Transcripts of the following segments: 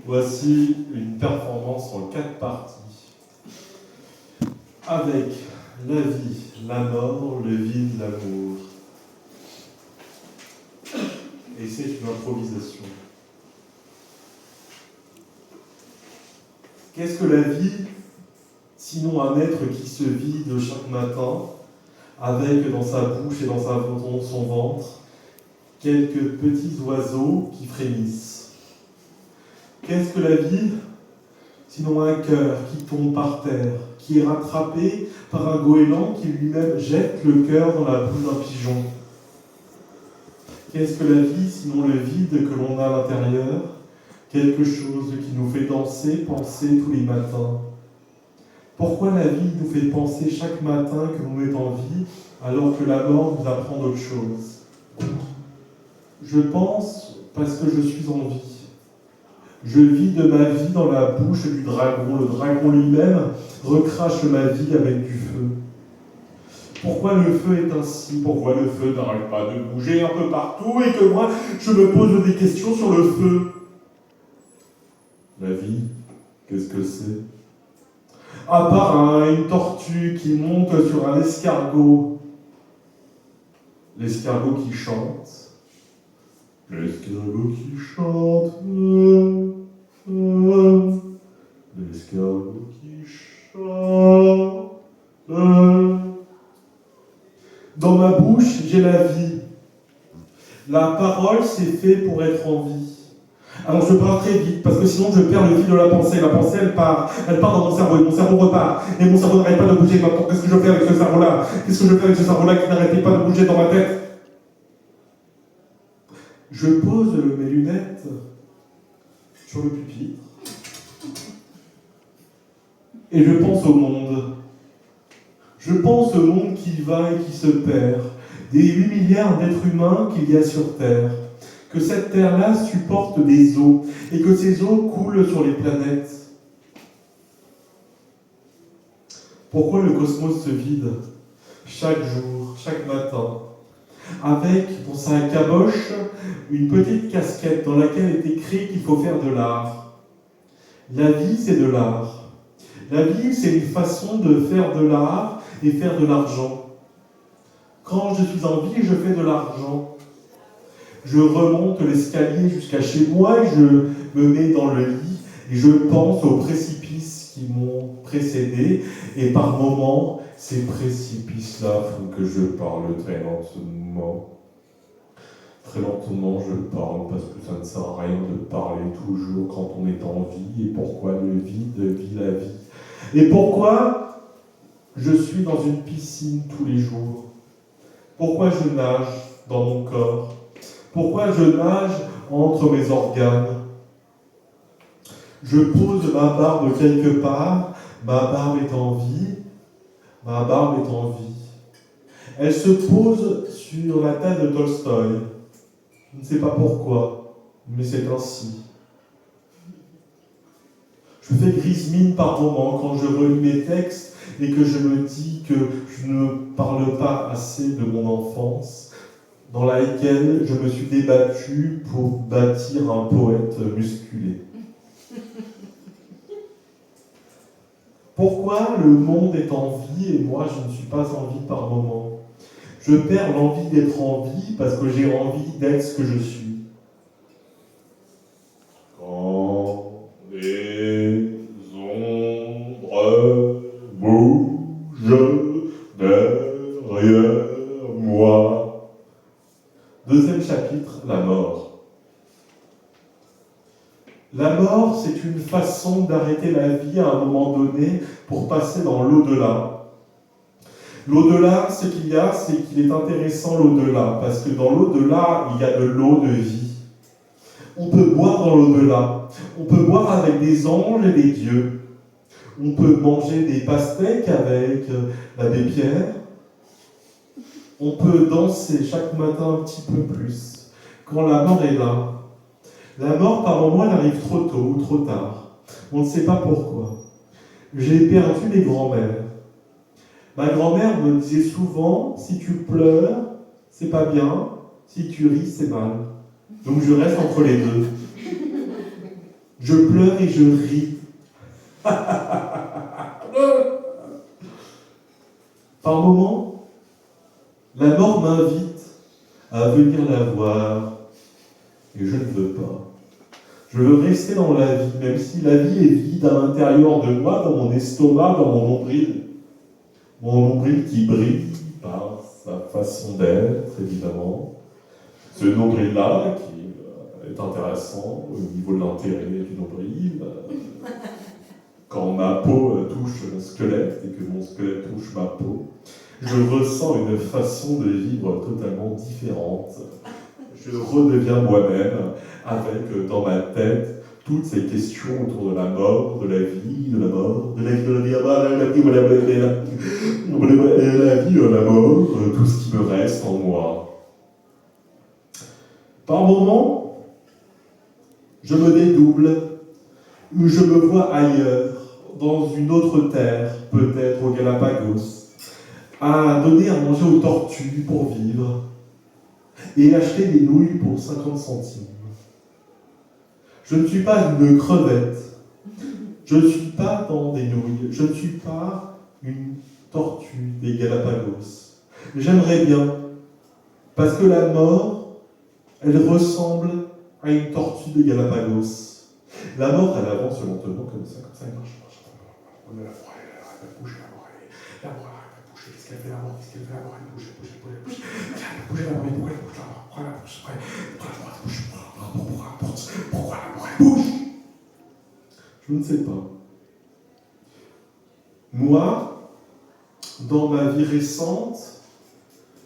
Voici une performance en 4 parties, avec la vie, la mort, le vide, l'amour. Et c'est une improvisation. Qu'est-ce que la vie, sinon un être qui se vide chaque matin, avec dans sa bouche et dans son ventre, quelques petits oiseaux qui frémissent? Qu'est-ce que la vie, sinon un cœur qui tombe par terre, qui est rattrapé par un goéland qui lui-même jette le cœur dans la bouche d'un pigeon? Qu'est-ce que la vie, sinon le vide que l'on a à l'intérieur, quelque chose qui nous fait danser, penser tous les matins? Pourquoi la vie nous fait penser chaque matin que l'on est en vie, alors que la mort nous apprend d'autres choses? Je pense parce que je suis en vie. Je vis de ma vie dans la bouche du dragon. Le dragon lui-même recrache ma vie avec du feu. Pourquoi le feu est ainsi? Pourquoi le feu n'arrête pas de bouger un peu partout et que moi, je me pose des questions sur le feu? La vie, qu'est-ce que c'est? À part une tortue qui monte sur un escargot. L'escargot qui chante. L'escargot qui chante. L'escargot qui chante. Dans ma bouche, j'ai la vie. La parole, c'est fait pour être en vie. Alors je parle très vite, parce que sinon je perds le fil de la pensée. La pensée, elle part dans mon cerveau, et mon cerveau repart. Et mon cerveau n'arrête pas de bouger. Maintenant, qu'est-ce que je fais avec ce cerveau-là? Qu'est-ce que je fais avec ce cerveau-là qui n'arrêtait pas de bouger dans ma tête? Je pose mes lunettes sur le pupitre. Et je pense au monde. Je pense au monde qui va et qui se perd. Des 8 milliards d'êtres humains qu'il y a sur Terre. Que cette Terre-là supporte des eaux, et que ces eaux coulent sur les planètes. Pourquoi le cosmos se vide chaque jour, chaque matin, avec dans sa caboche une petite casquette dans laquelle est écrit qu'il faut faire de l'art? La vie, c'est de l'art. La vie, c'est une façon de faire de l'art et faire de l'argent. Quand je suis en vie, je fais de l'argent. Je remonte l'escalier jusqu'à chez moi et je me mets dans le lit et je pense aux précipices qui m'ont précédé. Et par moments, ces précipices-là font que je parle très lentement. Très lentement, je parle parce que ça ne sert à rien de parler toujours quand on est en vie. Et pourquoi le vide vit la vie? Et pourquoi je suis dans une piscine tous les jours? Pourquoi je nage dans mon corps? Pourquoi je nage entre mes organes? Je pose ma barbe quelque part, ma barbe est en vie, ma barbe est en vie. Elle se pose sur la tête de Tolstoï. Je ne sais pas pourquoi, mais c'est ainsi. Je fais grise mine par moments quand je relis mes textes et que je me dis que je ne parle pas assez de mon enfance, dans laquelle je me suis débattu pour bâtir un poète musculé. Pourquoi le monde est en vie et moi je ne suis pas en vie par moment? Je perds l'envie d'être en vie parce que j'ai envie d'être ce que je suis. Quand les ombres bougent derrière moi. Deuxième chapitre, la mort. La mort, c'est une façon d'arrêter la vie à un moment donné pour passer dans l'au-delà. L'au-delà, ce qu'il y a, c'est qu'il est intéressant l'au-delà, parce que dans l'au-delà, il y a de l'eau de vie. On peut boire dans l'au-delà. On peut boire avec des anges et des dieux. On peut manger des pastèques avec l'abbé Pierre. On peut danser chaque matin un petit peu plus, quand la mort est là. La mort, par moments, elle arrive trop tôt ou trop tard. On ne sait pas pourquoi. J'ai perdu mes grands-mères. Ma grand-mère me disait souvent, si tu pleures, c'est pas bien, si tu ris, c'est mal. Donc je reste entre les deux. Je pleure et je ris. Par moments, la mort m'invite à venir la voir, et je ne veux pas. Je veux rester dans la vie, même si la vie est vide à l'intérieur de moi, dans mon estomac, dans mon nombril. Mon nombril qui brille par sa façon d'être, évidemment. Ce nombril-là, qui est intéressant au niveau de l'intérêt du nombril. Quand ma peau touche mon squelette et que mon squelette touche ma peau, je ressens une façon de vivre totalement différente. Je redeviens moi-même avec dans ma tête toutes ces questions autour de la mort, de la vie, de la mort, de la vie, de la vie, de la vie, de la mort, tout ce qui me reste en moi. Par moments, je me dédouble, je me vois ailleurs, dans une autre terre, peut-être au Galapagos, à donner à manger aux tortues pour vivre et acheter des nouilles pour 50 centimes. Je ne suis pas une crevette, je ne suis pas dans des nouilles, je ne suis pas une tortue des Galapagos. J'aimerais bien, parce que la mort, elle ressemble à une tortue des Galapagos. La mort, elle avance lentement comme ça, elle marche. La mort, elle bouge, la mort, elle bouge. Qu'est-ce qu'elle fait la mort? Elle bouge. Elle bouge, la mort, pourquoi elle bouge? Pourquoi la mort, elle bouge? Pourquoi la mort, elle bouge? Je ne sais pas. Moi, dans ma vie récente,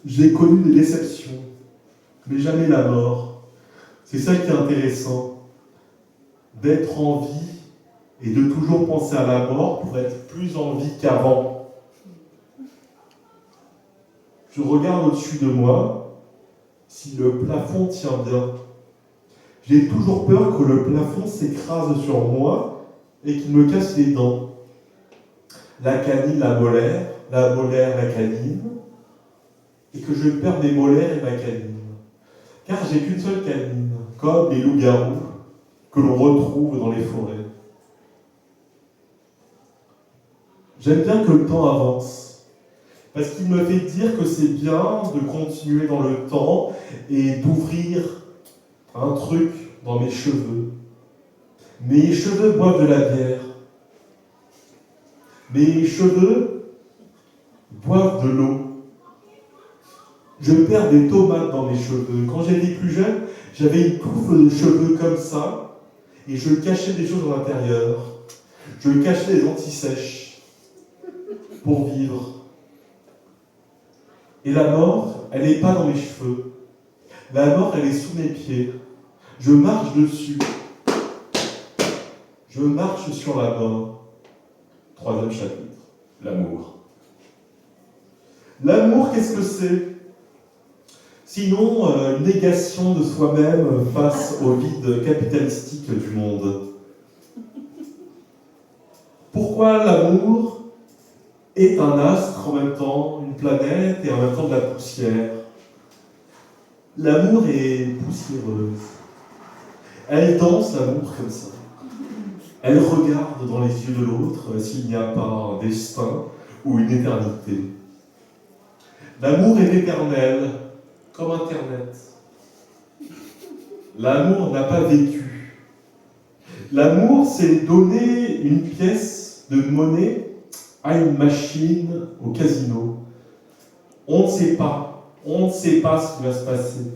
j'ai connu des déceptions, mais jamais la mort. C'est ça qui est intéressant, d'être en vie et de toujours penser à la mort pour être plus en vie qu'avant. Je regarde au-dessus de moi, si le plafond tient bien. J'ai toujours peur que le plafond s'écrase sur moi et qu'il me casse les dents. La canine, la molaire, la canine, et que je perds mes molaires et ma canine. Car j'ai qu'une seule canine, comme les loups-garous que l'on retrouve dans les forêts. J'aime bien que le temps avance, parce qu'il me fait dire que c'est bien de continuer dans le temps et d'ouvrir un truc dans mes cheveux. Mes cheveux boivent de la bière. Mes cheveux boivent de l'eau. Je perds des tomates dans mes cheveux. Quand j'étais plus jeune, j'avais une touffe de cheveux comme ça, et je cachais des choses à l'intérieur. Je cachais des antisèches pour vivre. Et la mort, elle n'est pas dans mes cheveux. La mort, elle est sous mes pieds. Je marche dessus. Je marche sur la mort. 3e chapitre, l'amour. L'amour, qu'est-ce que c'est? Sinon, une négation de soi-même face au vide capitalistique du monde. Pourquoi l'amour est un astre en même temps, une planète et en même temps de la poussière? L'amour est poussiéreuse. Elle danse l'amour comme ça. Elle regarde dans les yeux de l'autre s'il n'y a pas un destin ou une éternité. L'amour est éternel, comme Internet. L'amour n'a pas vécu. L'amour, c'est donner une pièce de monnaie à une machine au casino. On ne sait pas ce qui va se passer.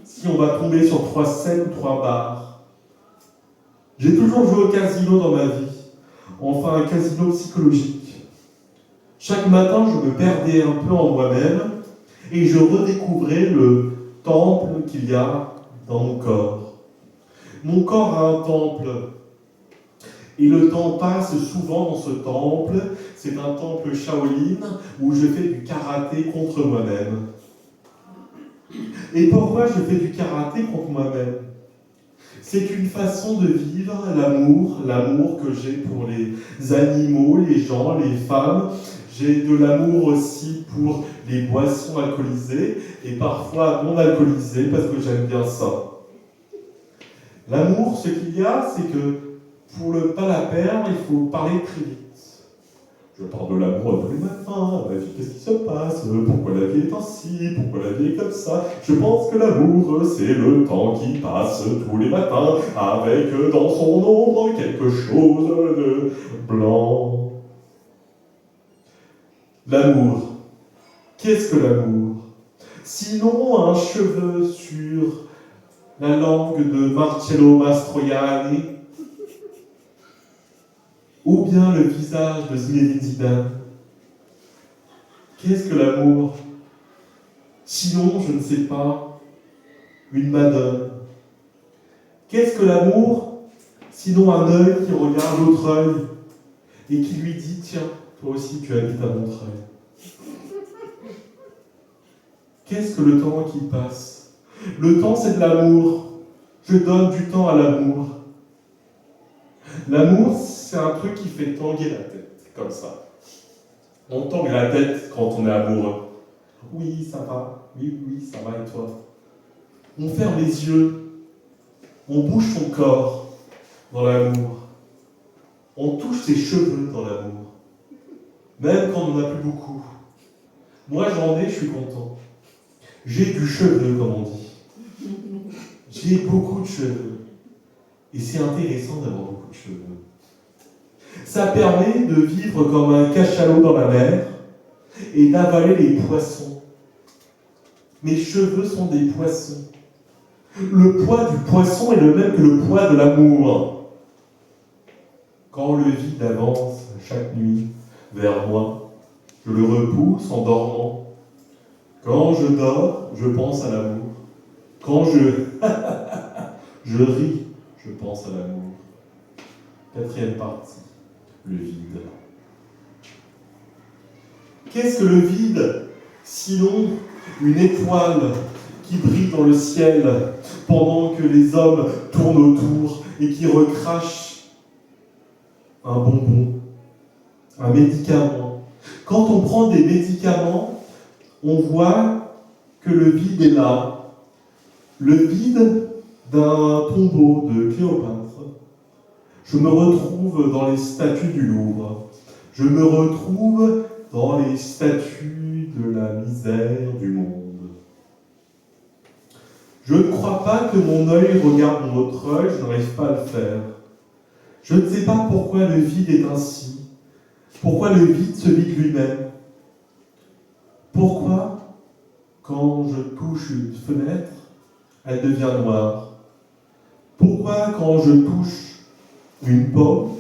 Si on va tomber sur 3 scènes ou 3 barres. J'ai toujours joué au casino dans ma vie, enfin un casino psychologique. Chaque matin, je me perdais un peu en moi-même et je redécouvrais le temple qu'il y a dans mon corps. Mon corps a un temple et le temps passe souvent dans ce temple. C'est un temple Shaolin où je fais du karaté contre moi-même. Et pourquoi je fais du karaté contre moi-même? C'est une façon de vivre l'amour que j'ai pour les animaux, les gens, les femmes. J'ai de l'amour aussi pour les boissons alcoolisées et parfois non alcoolisées parce que j'aime bien ça. L'amour, ce qu'il y a, c'est que pour ne pas la perdre, il faut parler très vite. Je parle de l'amour tous les matins, la vie, qu'est-ce qui se passe, pourquoi la vie est ainsi, pourquoi la vie est comme ça. Je pense que l'amour, c'est le temps qui passe tous les matins, avec dans son ombre quelque chose de blanc. L'amour. Qu'est-ce que l'amour? Sinon un cheveu sur la langue de Marcello Mastroianni, ou bien le visage de Zinedine Zidane. Qu'est-ce que l'amour? Sinon, je ne sais pas, une madone. Qu'est-ce que l'amour? Sinon un œil qui regarde l'autre œil et qui lui dit « Tiens, toi aussi tu habites à Montreuil ». Qu'est-ce que le temps qui passe? Le temps, c'est de l'amour. Je donne du temps à l'amour. L'amour, c'est un truc qui fait tanguer la tête, comme ça. On tangue la tête quand on est amoureux. Oui, ça va. Oui, ça va, et toi? On ferme les yeux. On bouge son corps dans l'amour. On touche ses cheveux dans l'amour. Même quand on n'en a plus beaucoup. Moi, j'en ai, je suis content. J'ai du cheveu, comme on dit. J'ai beaucoup de cheveux. Et c'est intéressant d'avoir beaucoup de cheveux. Ça permet de vivre comme un cachalot dans la mer et d'avaler les poissons. Mes cheveux sont des poissons. Le poids du poisson est le même que le poids de l'amour. Quand le vide avance chaque nuit vers moi, je le repousse en dormant. Quand je dors, je pense à l'amour. Quand je ris, je pense à l'amour. 4e partie, le vide. Qu'est-ce que le vide, sinon une étoile qui brille dans le ciel pendant que les hommes tournent autour et qui recrachent un bonbon, un médicament. Quand on prend des médicaments, on voit que le vide est là. Le vide d'un tombeau de Cléopâtre. Je me retrouve dans les statues du Louvre. Je me retrouve dans les statues de la misère du monde. Je ne crois pas que mon œil regarde mon autre œil, je n'arrive pas à le faire. Je ne sais pas pourquoi le vide est ainsi. Pourquoi le vide se vide lui-même. Pourquoi, quand je touche une fenêtre, elle devient noire. Pourquoi, quand je touche une pomme,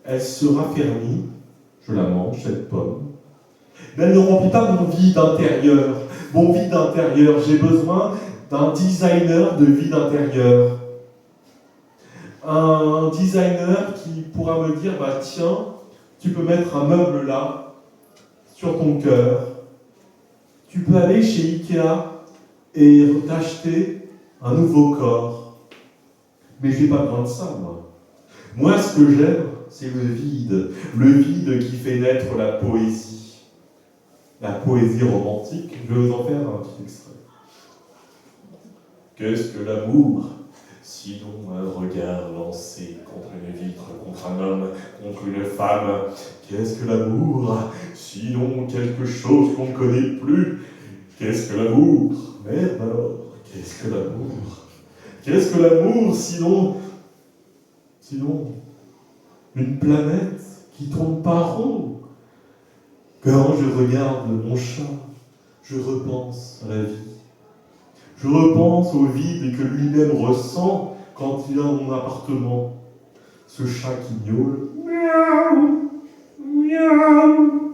elle se raffermit, je la mange, cette pomme. Mais elle ne remplit pas mon vide intérieur. Mon vide intérieur, j'ai besoin d'un designer de vide intérieur. Un designer qui pourra me dire, bah tiens, tu peux mettre un meuble là, sur ton cœur. Tu peux aller chez Ikea et t'acheter un nouveau corps. Mais j'ai pas besoin de ça, moi. Moi, ce que j'aime, c'est le vide qui fait naître la poésie romantique. Je vais vous en faire un petit extrait. Qu'est-ce que l'amour? Sinon un regard lancé contre une vitre, contre un homme, contre une femme. Qu'est-ce que l'amour? Sinon quelque chose qu'on ne connaît plus. Qu'est-ce que l'amour? Merde alors, qu'est-ce que l'amour? Qu'est-ce que l'amour sinon une planète qui tourne pas rond? Quand je regarde mon chat, je repense à la vie. Je repense au vide que lui-même ressent quand il est dans mon appartement. Ce chat qui miaule. Miaou, miaou.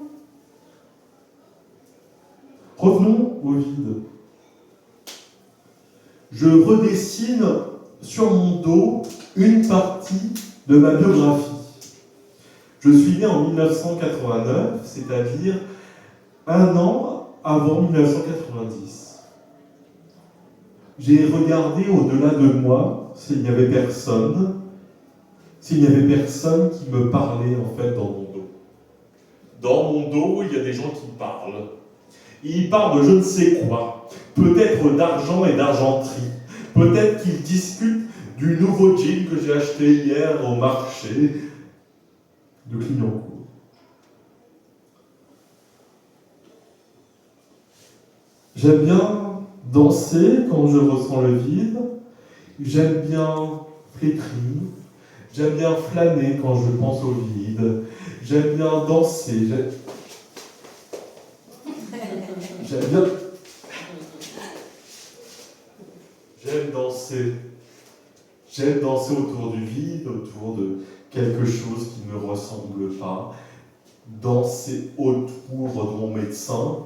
Revenons au vide. Je redessine sur mon dos une partie de ma biographie. Je suis né en 1989, c'est-à-dire un an avant 1990. J'ai regardé au-delà de moi s'il n'y avait personne qui me parlait en fait dans mon dos. Dans mon dos, il y a des gens qui parlent. Ils parlent de je ne sais quoi, peut-être d'argent et d'argenterie, peut-être qu'ils discutent du nouveau jean que j'ai acheté hier au marché de Clignancourt. J'aime bien danser quand je ressens le vide. J'aime bien flétrir. J'aime bien flâner quand je pense au vide. J'aime bien danser. J'aime danser. J'aime danser autour du vide, autour de quelque chose qui ne me ressemble pas. Danser autour de mon médecin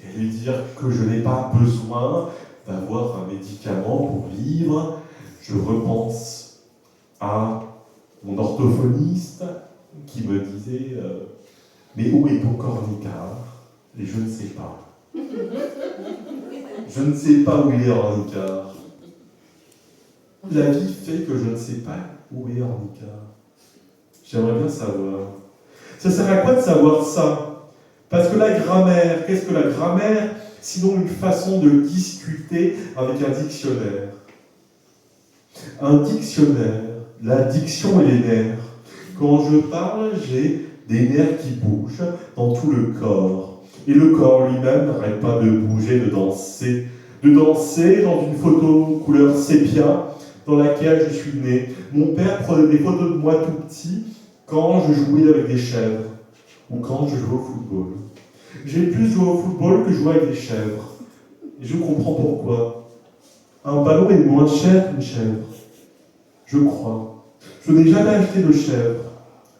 et lui dire que je n'ai pas besoin d'avoir un médicament pour vivre. Je repense à mon orthophoniste qui me disait mais où est ton cornicard? Et je ne sais pas. Je ne sais pas où il est Ornicard. La vie fait que je ne sais pas où est Ornicard. J'aimerais bien savoir. Ça sert à quoi de savoir ça? Parce que la grammaire, qu'est-ce que la grammaire? Sinon une façon de discuter avec un dictionnaire. Un dictionnaire, la diction et les nerfs. Quand je parle, j'ai des nerfs qui bougent dans tout le corps. Et le corps lui-même n'arrête pas de bouger, de danser. De danser dans une photo couleur sépia dans laquelle je suis né. Mon père prenait des photos de moi tout petit quand je jouais avec des chèvres ou quand je jouais au football. J'ai plus joué au football que jouer avec des chèvres. Et je comprends pourquoi. Un ballon est moins cher qu'une chèvre. Je crois. Je n'ai jamais acheté de chèvre,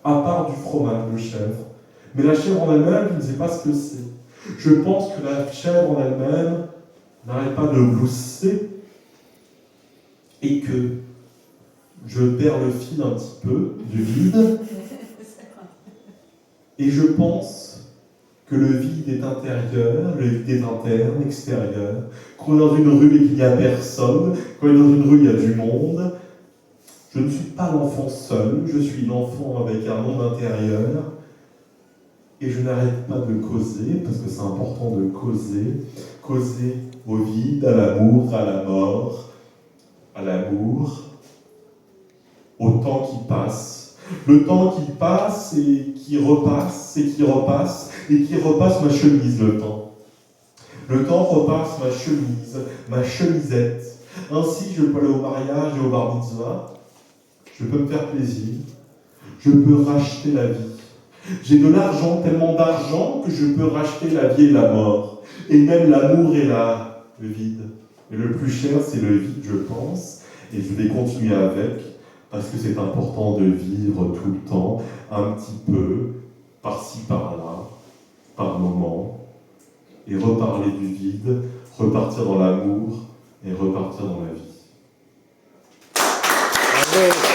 à part du fromage de chèvre. Mais la chèvre en elle-même, je ne sais pas ce que c'est. Je pense que la chèvre en elle-même n'arrête pas de glousser et que je perds le fil un petit peu du vide. Et je pense que le vide est intérieur, le vide est interne, extérieur. Quand on est dans une rue et qu'il n'y a personne, quand on est dans une rue, il y a du monde. Je ne suis pas l'enfant seul, je suis l'enfant avec un monde intérieur. Et je n'arrête pas de causer, parce que c'est important de causer. Causer au vide, à l'amour, à la mort, à l'amour, au temps qui passe. Le temps qui passe et qui repasse, et qui repasse, et qui repasse ma chemise, le temps. Le temps repasse ma chemisette. Ainsi, je peux aller au mariage et au bar mitzvah. Je peux me faire plaisir. Je peux racheter la vie. J'ai de l'argent, tellement d'argent que je peux racheter la vie et la mort. Et même l'amour et le vide. Et le plus cher, c'est le vide, je pense. Et je vais continuer avec, parce que c'est important de vivre tout le temps, un petit peu, par-ci, par-là, par moment, et reparler du vide, repartir dans l'amour, et repartir dans la vie. Amen.